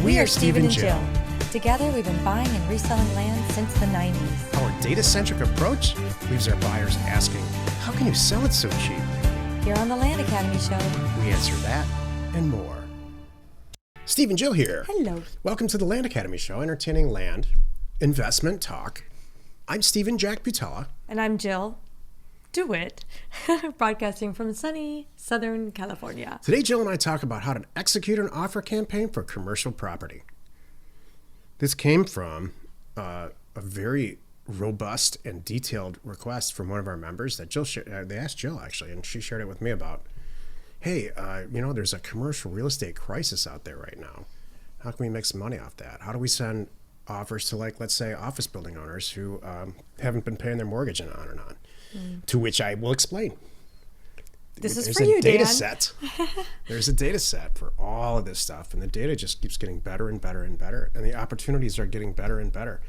We are Steven and Jill. Together, we've been buying and reselling land since the 90s. Our data-centric approach leaves our buyers asking, how can you sell it so cheap? Here on the Land Academy Show, We answer that and more. Steve and Jill here. hello. Welcome to the Land Academy Show, entertaining land, investment talk. I'm Steven Jack Butala. And I'm Jill DeWit, broadcasting from sunny Southern California. Today, Jill and I talk about how to execute an offer campaign for commercial property. This came from a very robust and detailed request from one of our members that Jill they asked Jill, actually, and she shared it with me about, hey, there's a commercial real estate crisis out there right now. How can we make some money off that? How do we send offers to, like, let's say, office building owners who haven't been paying their mortgage and on and on? To which I will explain. This is There's for a you, data Dan. set. There's a data set for all of this stuff, and the data just keeps getting better and better and better, and the opportunities are getting better and better.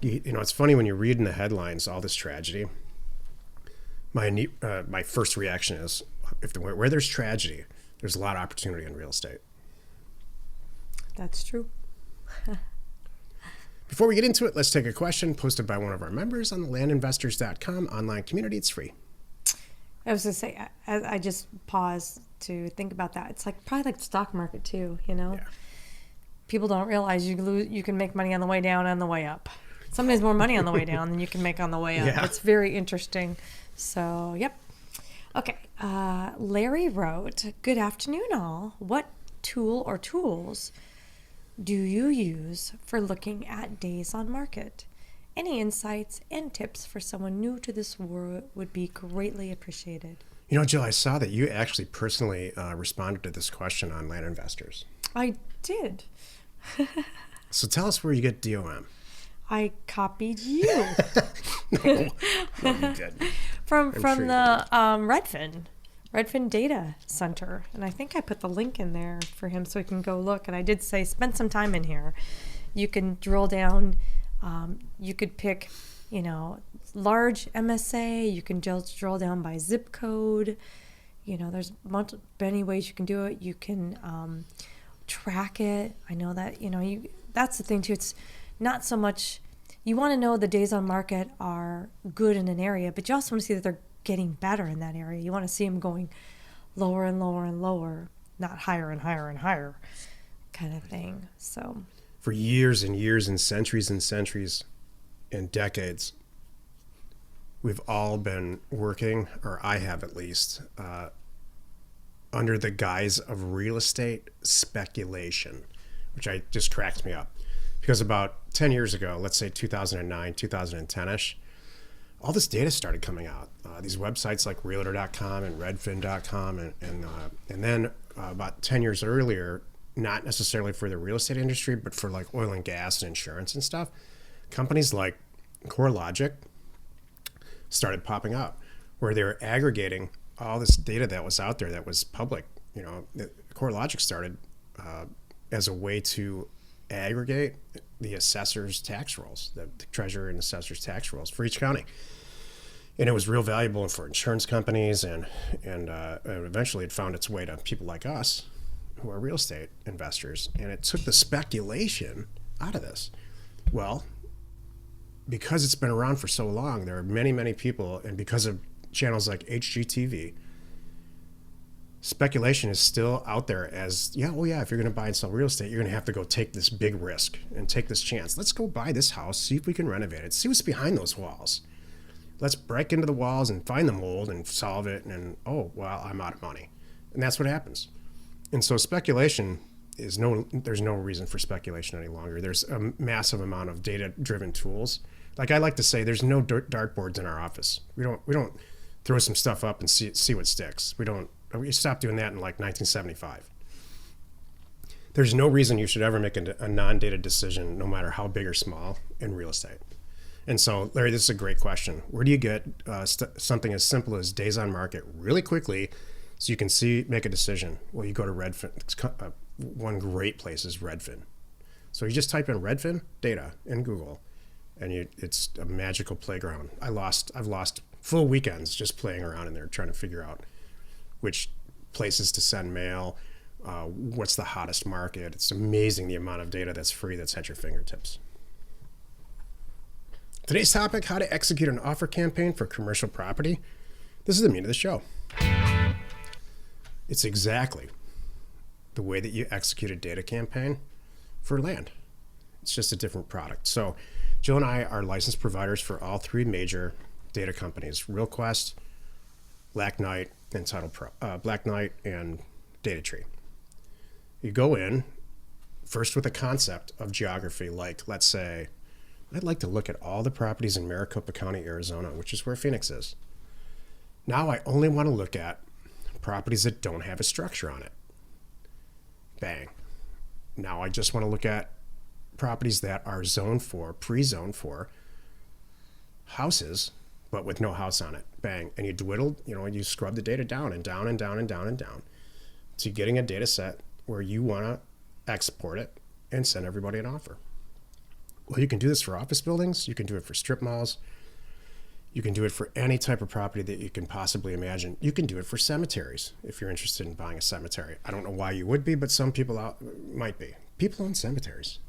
You know, it's funny when you read in the headlines all this tragedy. My first reaction is, where there's tragedy, there's a lot of opportunity in real estate. That's true. Before we get into it, let's take a question posted by one of our members on the landinvestors.com online community. It's free. I was going to say, I just paused to think about that. It's probably like the stock market too, you know? Yeah. People don't realize you can make money on the way down and the way up. Sometimes more money on the way down than you can make on the way up. Yeah. It's very interesting. So, yep. Okay. Larry wrote, good afternoon, all. What tool or tools do you use for looking at days on market? Any insights and tips for someone new to this world would be greatly appreciated. You know, Jill, I saw that you actually personally responded to this question on Land Investors. I did. So tell us where you get DOM. I copied you No, you didn't. from sure you the Redfin Data Center, and I think I put the link in there for him so he can go look. And I did say spend some time in here. You can drill down. You could pick, large MSA. You can just drill down by zip code. There's many ways you can do it. You can track it. I know that, that's the thing too. It's not so much, you want to know the days on market are good in an area, but you also want to see that they're getting better in that area. You want to see them going lower and lower and lower, not higher and higher and higher kind of thing. So For years and years and centuries and decades, we've all been working, or I have at least, under the guise of real estate speculation, which just cracks me up. Because about 10 years ago, let's say 2009, 2010-ish, all this data started coming out. These websites like Realtor.com and Redfin.com, and then about 10 years earlier, not necessarily for the real estate industry, but for like oil and gas and insurance and stuff, companies like CoreLogic started popping up, where they were aggregating all this data that was out there that was public. CoreLogic started as a way to aggregate the assessor's tax rolls, the treasurer and assessor's tax rolls for each county. And it was real valuable for insurance companies, and eventually it found its way to people like us who are real estate investors. And it took the speculation out of this. Well, because it's been around for so long, there are many, many people, and because of channels like HGTV, speculation is still out there as, if you're going to buy and sell real estate, you're going to have to go take this big risk and take this chance. Let's go buy this house, see if we can renovate it, see what's behind those walls. Let's break into the walls and find the mold and solve it, and I'm out of money. And that's what happens. And so speculation there's no reason for speculation any longer. There's a massive amount of data-driven tools. Like I like to say, there's no dartboards in our office. We don't throw some stuff up and see what sticks. We stopped doing that in like 1975. There's no reason you should ever make a non-data decision, no matter how big or small, in real estate. And so, Larry, this is a great question. Where do you get something as simple as days on market really quickly so you can make a decision? Well, you go to Redfin. One great place is Redfin. So you just type in Redfin data in Google, and it's a magical playground. I've lost full weekends just playing around in there trying to figure out which places to send mail, what's the hottest market. It's amazing the amount of data that's free that's at your fingertips. Today's topic, how to execute an offer campaign for commercial property. This is the meat of the show. It's exactly the way that you execute a data campaign for land. It's just a different product. So Jill and I are licensed providers for all three major data companies, RealQuest, Black Knight, and Black Knight and DataTree. You go in first with a concept of geography, like let's say, I'd like to look at all the properties in Maricopa County, Arizona, which is where Phoenix is. Now I only want to look at properties that don't have a structure on it. Bang. Now I just want to look at properties that are zoned for, pre-zoned for houses, but with no house on it. Bang. And you scrub the data down and down and down and down and down. So you're getting a data set where you want to export it and send everybody an offer. Well, you can do this for office buildings. You can do it for strip malls. You can do it for any type of property that you can possibly imagine. You can do it for cemeteries if you're interested in buying a cemetery. I don't know why you would be, but some people might be. People own cemeteries.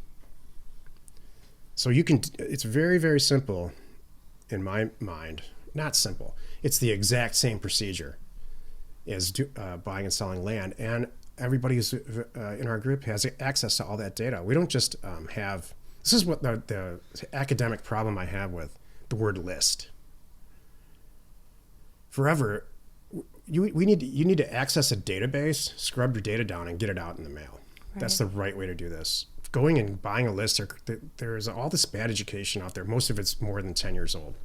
So it's very, very simple in my mind. Not simple. It's the exact same procedure as buying and selling land. And everybody who's in our group has access to all that data. We don't just have... This is what the academic problem I have with the word list. Forever, you need to access a database, scrub your data down, and get it out in the mail. Right. That's the right way to do this. Going and buying a list, there's all this bad education out there. Most of it's more than 10 years old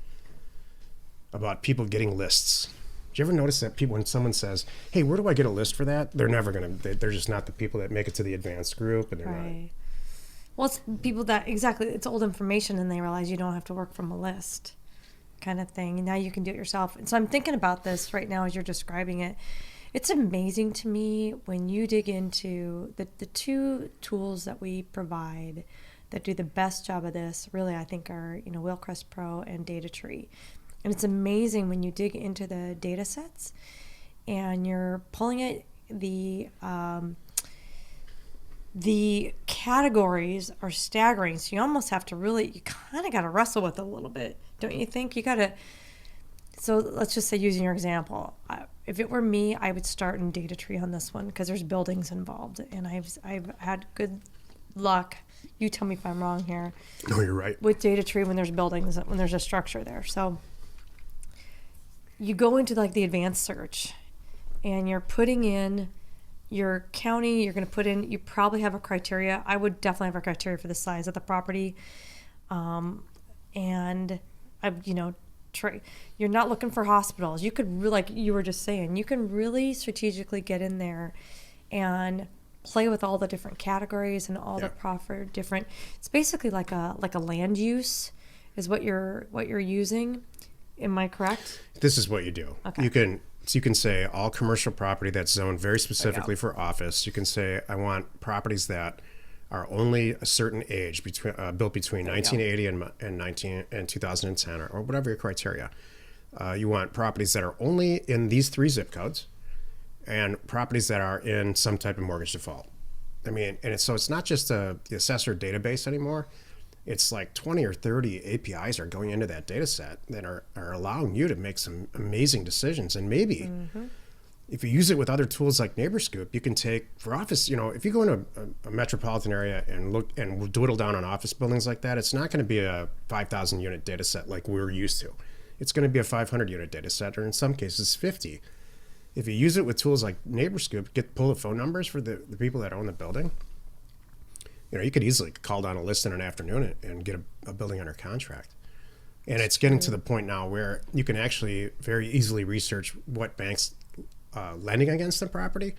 about people getting lists. Do you ever notice that when someone says, "Hey, where do I get a list for that?" They're never they're just not the people that make it to the advanced group, and they're not. Well, it's people that, exactly, it's old information and they realize you don't have to work from a list kind of thing. And now you can do it yourself. And so I'm thinking about this right now as you're describing it. It's amazing to me when you dig into the two tools that we provide that do the best job of this, really, I think are, RealQuest Pro and DataTree. And it's amazing when you dig into the data sets and you're pulling it, the categories are staggering. So you almost have to you kind of got to wrestle with it a little bit, don't you think? So let's just say, using your example, if it were me, I would start in DataTree on this one because there's buildings involved. And I've had good luck. You tell me if I'm wrong here. No, you're right. With DataTree when there's buildings, when there's a structure there. So you go into the advanced search and you're putting in your county, you probably have a criteria. I would definitely have a criteria for the size of the property. And you're not looking for hospitals. You could, like you were just saying, you can really strategically get in there and play with all the different categories and all the proper different, it's basically like a land use is what you're using. Am I correct? This is what you do. Okay. You can say all commercial property that's zoned very specifically for office. You can say, I want properties that are only a certain age, built between 1980 and 2010, or whatever your criteria. You want properties that are only in these 3 zip codes, and properties that are in some type of mortgage default. So it's not just the assessor database anymore. It's like 20 or 30 APIs are going into that data set that are allowing you to make some amazing decisions. And maybe if you use it with other tools like NeighborScoop, you can take for office, if you go into a metropolitan area and look and dwindle down on office buildings like that, it's not going to be a 5,000 unit data set like we're used to. It's going to be a 500 unit data set, or in some cases 50. If you use it with tools like NeighborScoop, pull the phone numbers for the people that own the building. You could easily call down a list in an afternoon and get a building under contract. And it's getting to the point now where you can actually very easily research what bank's lending against the property.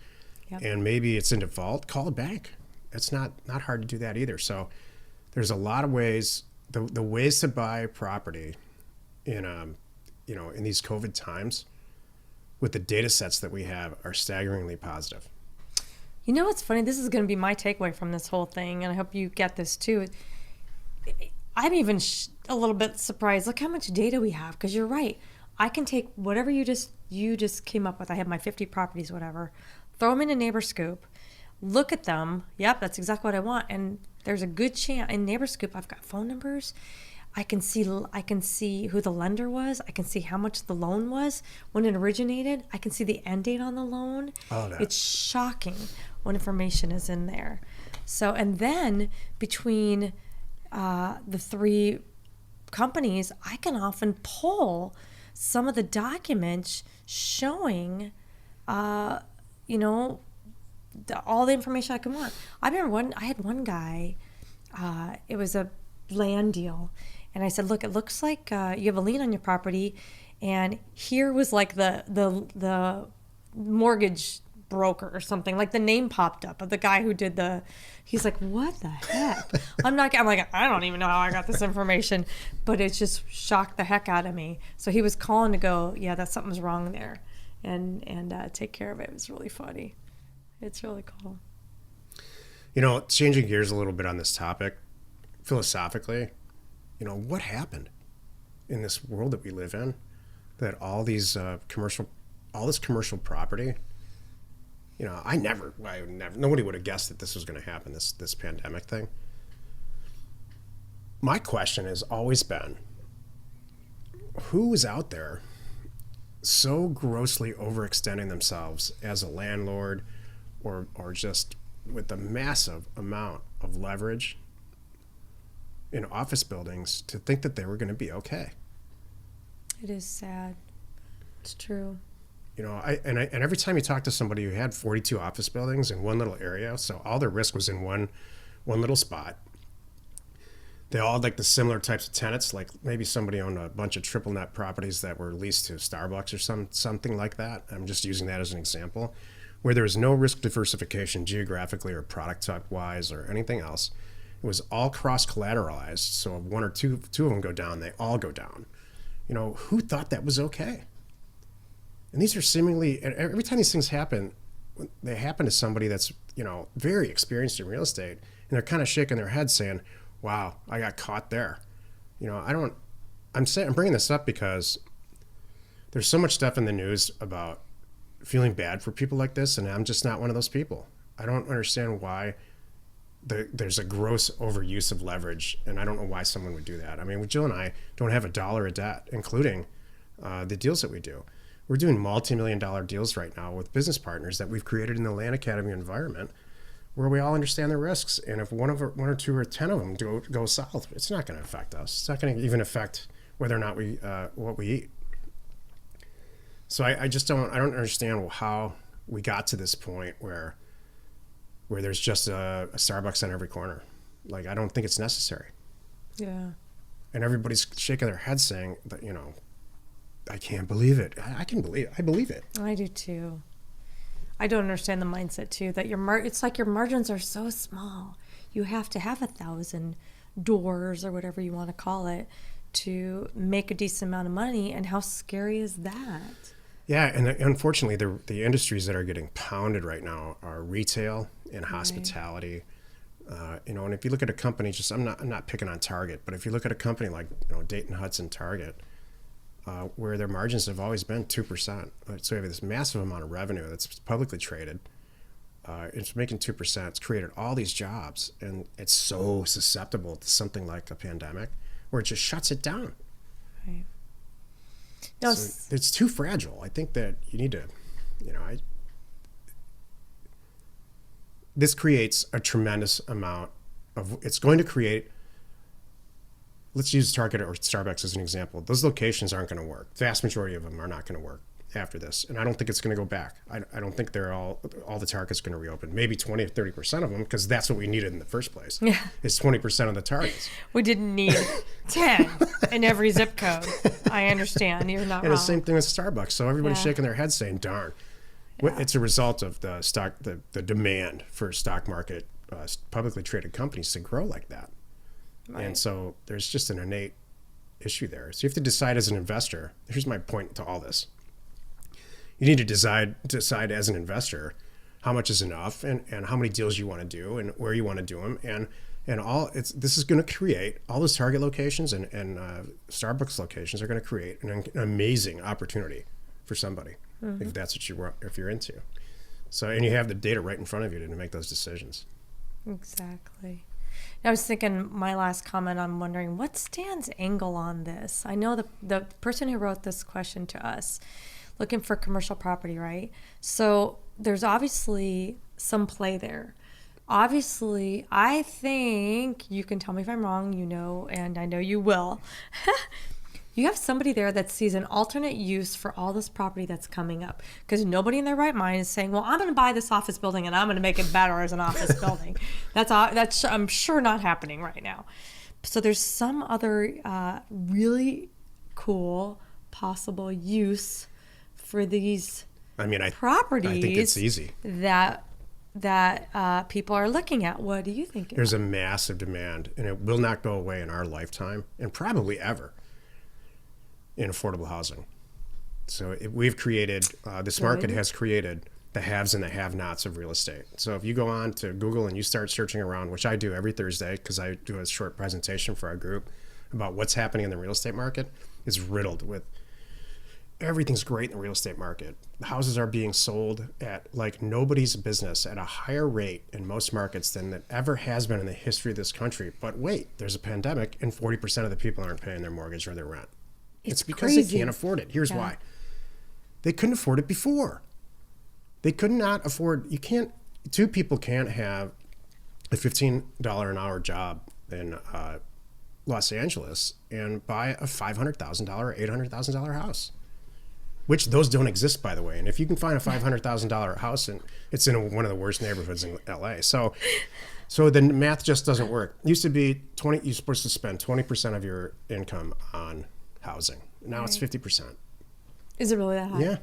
Yep. And maybe it's in default, call a bank. It's not hard to do that either. So there's a lot of ways, the ways to buy property in these COVID times with the data sets that we have are staggeringly positive. You know what's funny? This is going to be my takeaway from this whole thing, and I hope you get this too. I'm even a little bit surprised. Look how much data we have, because you're right. I can take whatever you just came up with. I have my 50 properties, whatever, throw them in a NeighborScoop. look at them. Yep, that's exactly what I want. And there's a good chance in Neighbor Scoop, I've got phone numbers. I can see who the lender was. I can see how much the loan was when it originated. I can see the end date on the loan. Oh, that. It's shocking what information is in there. So, and then between the three companies, I can often pull some of the documents showing, all the information I can want. I remember I had one guy, it was a land deal, and I said, look, it looks like you have a lien on your property, and here was like the mortgage broker or something, like the name popped up of the guy who did he's like, what the heck? I'm like, I don't even know how I got this information, but it just shocked the heck out of me. So he was calling to go, yeah, something's wrong there, and take care of it. It was really funny. It's really cool. Changing gears a little bit on this topic, philosophically, what happened in this world that we live in, that all this commercial property, nobody would have guessed that this was going to happen, this pandemic thing. My question has always been, who is out there so grossly overextending themselves as a landlord, or just with a massive amount of leverage in office buildings, to think that they were going to be okay? It is sad. It's true. And every time you talk to somebody who had 42 office buildings in one little area, so all their risk was in one little spot. They all had like the similar types of tenants, like maybe somebody owned a bunch of triple net properties that were leased to Starbucks or something like that. I'm just using that as an example, where there was no risk diversification geographically or product type wise or anything else. It was all cross collateralized. So if one or two of them go down, they all go down. Who thought that was okay? And these are seemingly, every time these things happen, they happen to somebody that's, very experienced in real estate, and they're kind of shaking their head saying, wow, I got caught there. I'm bringing this up because there's so much stuff in the news about feeling bad for people like this, and I'm just not one of those people. I don't understand why there's a gross overuse of leverage, and I don't know why someone would do that. I mean, Jill and I don't have $1 of debt, including the deals that we do. We're doing multi-million-dollar deals right now with business partners that we've created in the Land Academy environment, where we all understand the risks. And if one or two or 10 of them go south, it's not going to affect us. It's not going to even affect whether or not what we eat. So I don't understand how we got to this point where there's just a Starbucks on every corner. Like, I don't think it's necessary. Yeah. And everybody's shaking their head saying that, I can't believe it. I believe it. I do too. I don't understand the mindset too, that it's like your margins are so small. You have to have 1,000 doors or whatever you want to call it to make a decent amount of money. And how scary is that? Yeah, and unfortunately, the industries that are getting pounded right now are retail and hospitality. And if you look at a company, I'm not picking on Target, but if you look at a company like Dayton Hudson Target, where their margins have always been 2%, so you have this massive amount of revenue that's publicly traded. It's making 2%. It's created all these jobs, and it's so susceptible to something like a pandemic, where it just shuts it down. Right. So it's too fragile. I think that you need to, this creates a tremendous amount of, it's going to create, let's use Target or Starbucks as an example. Those locations aren't going to work. The vast majority of them are not going to work after this. And I don't think it's going to go back. I don't think they're all the Targets going to reopen. Maybe 20 or 30% of them, because that's what we needed in the first place. Yeah. It's 20% of the Targets. We didn't need 10 in every zip code. I understand. You're not wrong. And the same thing with Starbucks. So everybody's shaking their head saying, darn. Yeah. It's a result of the demand for stock market, publicly traded companies to grow like that. Right. And so there's just an innate issue there. So you have to decide as an investor. Here's my point to all this. You need to decide as an investor how much is enough, and how many deals you want to do, and where you want to do them, and this is going to create, all those Target locations and Starbucks locations are going to create an amazing opportunity for somebody, if that's what if you're into. So, and you have the data right in front of you to make those decisions. Exactly. I was thinking my last comment, I'm wondering what's Dan's angle on this? I know the person who wrote this question to us, looking for commercial property, right? So there's obviously some play there. Obviously, I think, you can tell me if I'm wrong, and I know you will. You have somebody there that sees an alternate use for all this property that's coming up, because nobody in their right mind is saying, well, I'm going to buy this office building and I'm going to make it better as an office building. That's I'm sure not happening right now. So there's some other really cool possible use for these properties. I think it's easy. That people are looking at. What do you think? There's a massive demand, and it will not go away in our lifetime, and probably ever, in affordable housing. So we've created, this market has created the haves and the have-nots of real estate. So if you go on to Google and you start searching around, which I do every Thursday because I do a short presentation for our group about what's happening in the real estate market, it's riddled with everything's great in the real estate market. The houses are being sold at like nobody's business at a higher rate in most markets than that ever has been in the history of this country. But wait, there's a pandemic and 40% of the people aren't paying their mortgage or their rent. It's because crazy. They can't afford it. Here's why. They couldn't afford it before. They could not afford, two people can't have a $15 an hour job in Los Angeles and buy a $500,000 or $800,000 house, which those don't exist, by the way. And if you can find a $500,000 house, and it's in one of the worst neighborhoods in LA. So the math just doesn't work. It used to be you're supposed to spend 20% of your income on housing. Now it's 50%. Is it really that high? Yeah.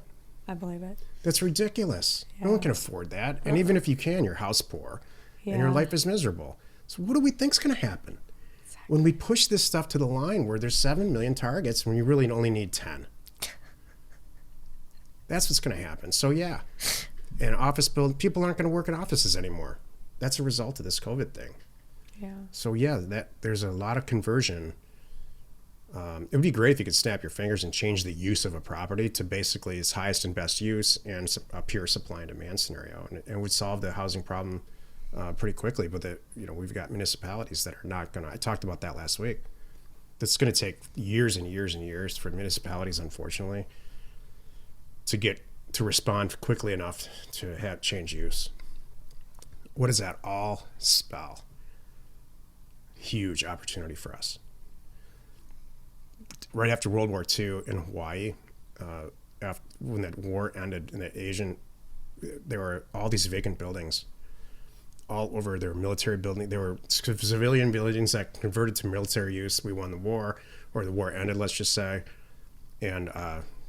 I believe it. That's ridiculous. Yeah. No one can afford that. And even if you can, you're house poor and your life is miserable. So what do we think's going to happen? Exactly. When we push this stuff to the line where there's 7 million targets when you really only need 10? That's what's going to happen. So yeah. And people aren't going to work in offices anymore. That's a result of this COVID thing. Yeah. So yeah, there's a lot of conversion. It would be great if you could snap your fingers and change the use of a property to basically its highest and best use and a pure supply and demand scenario, and it would solve the housing problem pretty quickly. But we've got municipalities that are not going to. I talked about that last week. That's going to take years and years and years for municipalities, unfortunately, to respond quickly enough to have change use. What does that all spell? Huge opportunity for us. Right after World War II in Hawaii, when that war ended in the there were all these vacant buildings all over. There were military buildings. There were civilian buildings that converted to military use. We won the war, or the war ended, let's just say. And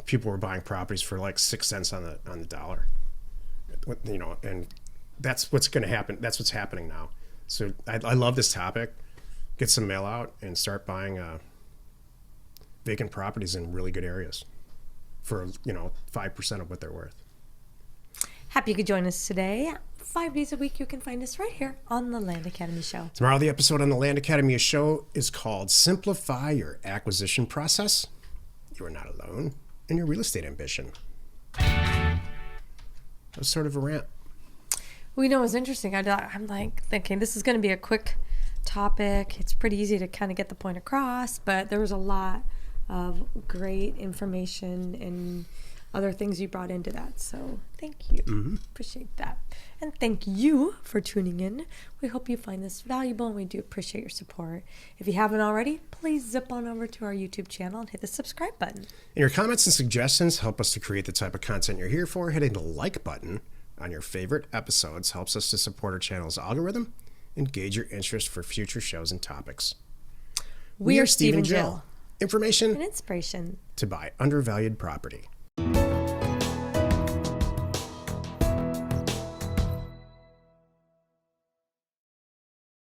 people were buying properties for like 6 cents on the dollar. And that's what's going to happen. That's what's happening now. So I love this topic. Get some mail out and start buying vacant properties in really good areas for 5% of what they're worth. Happy you could join us today. 5 days a week you can find us right here on the Land Academy Show. Tomorrow the episode on the Land Academy Show is called Simplify Your Acquisition Process. You are not alone in your real estate ambition. That was sort of a rant. Well, it was interesting. I'm like thinking this is going to be a quick topic. It's pretty easy to kind of get the point across, but there was a lot of great information and other things you brought into that. So thank you. Mm-hmm. Appreciate that. And thank you for tuning in. We hope you find this valuable, and we do appreciate your support. If you haven't already, please zip on over to our YouTube channel and hit the subscribe button. And your comments and suggestions help us to create the type of content you're here for. Hitting the like button on your favorite episodes helps us to support our channel's algorithm and gauge your interest for future shows and topics. We are Steven Jill. Information and inspiration to buy undervalued property.